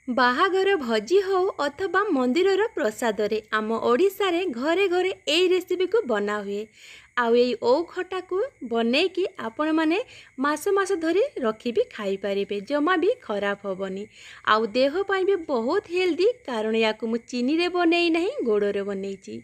बाहागर भोजी हो अथवा मंदिर प्रसाद रे आम ओडिशा रे घरे घरे यही रेसिपी को बना हुए आउ यही ओ खटा को बने कि आपण माने मास मास धरी रखी भी खाई पारिबे जमा भी खराब होबनी आउ देह पाई भी बहुत हेल्दी कारण या को मु चीनी रे बनेई नहीं गोड़ रे बनेईची।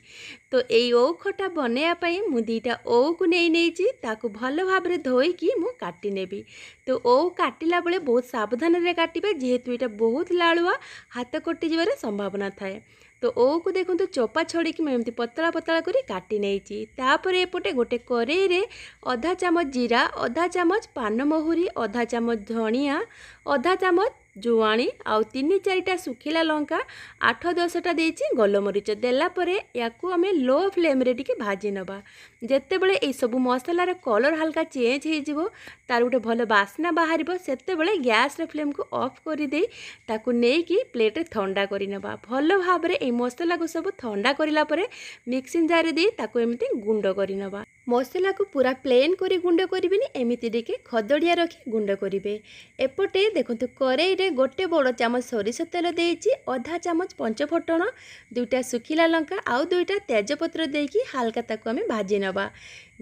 तो यही ओ खटा बनैया पाई मु दीटा ओ को नहीं ताकू भल भाव रे धोई कि मु काटी नेबी। तो ओ काटिला बेले बहुत सावधान रे काटिबे जेहेतु एटा बहुत लालुआ हाथ कटि जबार संभावना थाए। तो ओ को देखो तो चोपा छोड़ी कि मैं एमती पतला पतला करी काटी नेइची। तापर एपटे गोटे करेई रे आधा चामच जीरा, आधा चामच पान महुरी, आधा चामच धनिया, आधा चामच जुआणी आउ 3-4टा सुखिला लंका 8-10टा देइची गोलमरीच देला परे याकू आमे लो फ्लेम रे टिके भाजी नबा। जेते बेले ए सब मसला रे कलर हल्का चेंज हे जिवो तार गोटे भल बास्ना बाहरिबो सेते बेले गैस रे फ्लेम को ऑफ करि देई ताकू नेई कि प्लेट रे ठंडा करि नबा। भल भाव रे ए मसला को सब ठंडा करिला परे मिक्सिंग जार रे देई ताकू एमिति गुंड करि नबा। मसला को पूरा प्लेन करी गुंड करिबेनी एमिति देके खदड़िया रखी गुंड करिवे। एपटे देखंतु करेई रे गोटे बड़ चामच सोरिष तेल देइची, आधा चामच पंचफोटन, 2टा सुखिला लंका आउ 2टा तेजपत्र देकी हल्का ताकू आमे भाजी नबा।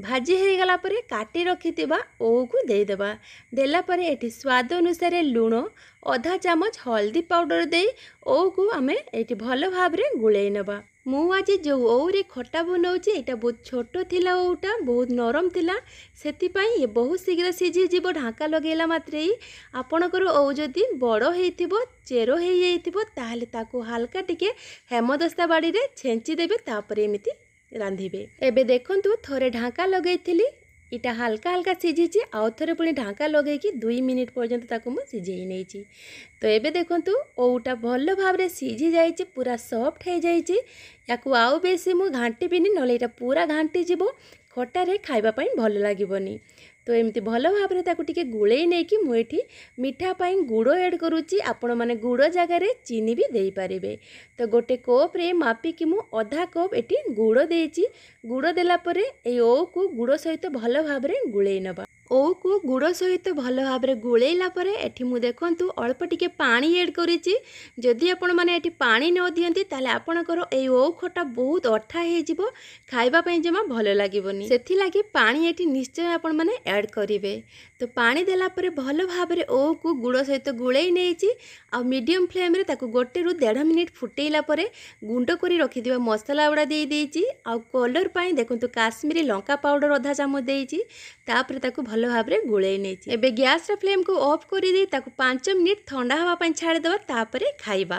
भाजी हो गला परे काटी रखिथिबा ओ को दे देबा। देला परे एठी स्वाद अनुसार लूण, आधा चामच हल्दी पाउडर दे ओ को आमे एठी भल भाव रे गुळेई नबा। मु आज जो ओरे खटा बनाऊँगी यहाँ बहुत छोट थिला ओटा बहुत नरम थिला सेतिपाई ये बहुत शीघ्र सीझी जीव ढाका लगेला मात्रे ही आपणकर ओ जदि बड़ होइथिबो चेरो हो जाइथिबो ताहले ताकू हल्का टिके हेमदस्ता बाड़ी रे छेंची देबे तापर एमिति रांधिबे। एबे देखंतु थोरे ढाका लगेइथिली इटा हल्का हल्का सीझी आउ थे पुणी ढाका लगे 2 मिनिट पर्यंत ताकू मु सीझेई नेइची। तो एबे देखंतु ओटा भल भाव रे सीझी जाइची पूरा सॉफ्ट हो जाइची। याकू आउ बेसी मु घांटीबिनी नले एटा पूरा घांटी जिवो खटारे खाइबा पई भल लागिबनी। तो एमती भल भाव रे ताकू टिके गुळेई नै कि मु एठी मिठा पई गुड़ ऐड करूची आपण माने गुड़ जगह रे चीनी भी देई पारिबे। तो गोटे कप रे मापी कि मु आधा कप एठी गुड़ देइची। गुड़ देला परे ए ओ को गुड़ सहित भल भाव रे गुळेई नबा। ओ को गुड़ सहित भल भाव रे गुळेइला परे एठी मु देखंतु अल्प टिके पानी ऐड करिची। जदि आपण माने एठी पानी न दियंती ताले आपणकर ए ओ खटा बहुत अठा हे जिवो खाइबा पई जमा भल लागिबनी। सेथि लागि पानी एठी निश्चय आपण माने ऐड करिवे। तो पानी देला परे भल भाव रे ओ को गुड़ सहित गुळेई नेइची आ मीडियम फ्लेम रे ताकू 1-1.5 मिनिट फुटेइला परे गुंड करी रखि दिबा मसला उडा देई देइची। आ कलर पई देखंतु काश्मीरी लंका पाउडर आधा चामच देइची। तापर ताकू भल भाव रे गुळेई नेइची। एबे गैस रे फ्लेम को ऑफ करी दे ताकू 5 मिनिट ठंडा हवा पई छाड़ देबा तापरे खाइबा।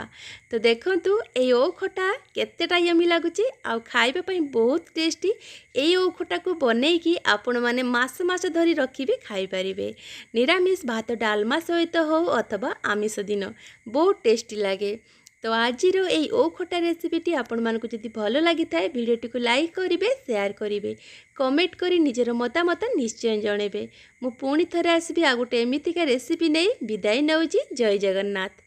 तो देखंतु ए ओ खटा केतेटा यमी लागुची आ खाइबा पई बहुत टेस्टी। ए ओ खटा को बनेई कि आपण माने मास मास धरी रखी भी खाई पारिबे। निरामिष भात डालमा सहित हो अथवा आमिष दिन बहुत टेस्टी लागे। तो आज यही ओ खटा रेसिपीटी आपण मानकु जदि भल लगी थाए वीडियोटी को लाइक करिवे, शेयर करिवे, कमेंट करी निजर मतामत निश्चय जणेबे। मु पुणी थरे आसबि आ गोटे एमितिका रेसिपी नहीं विदाई नउची। जय जगन्नाथ।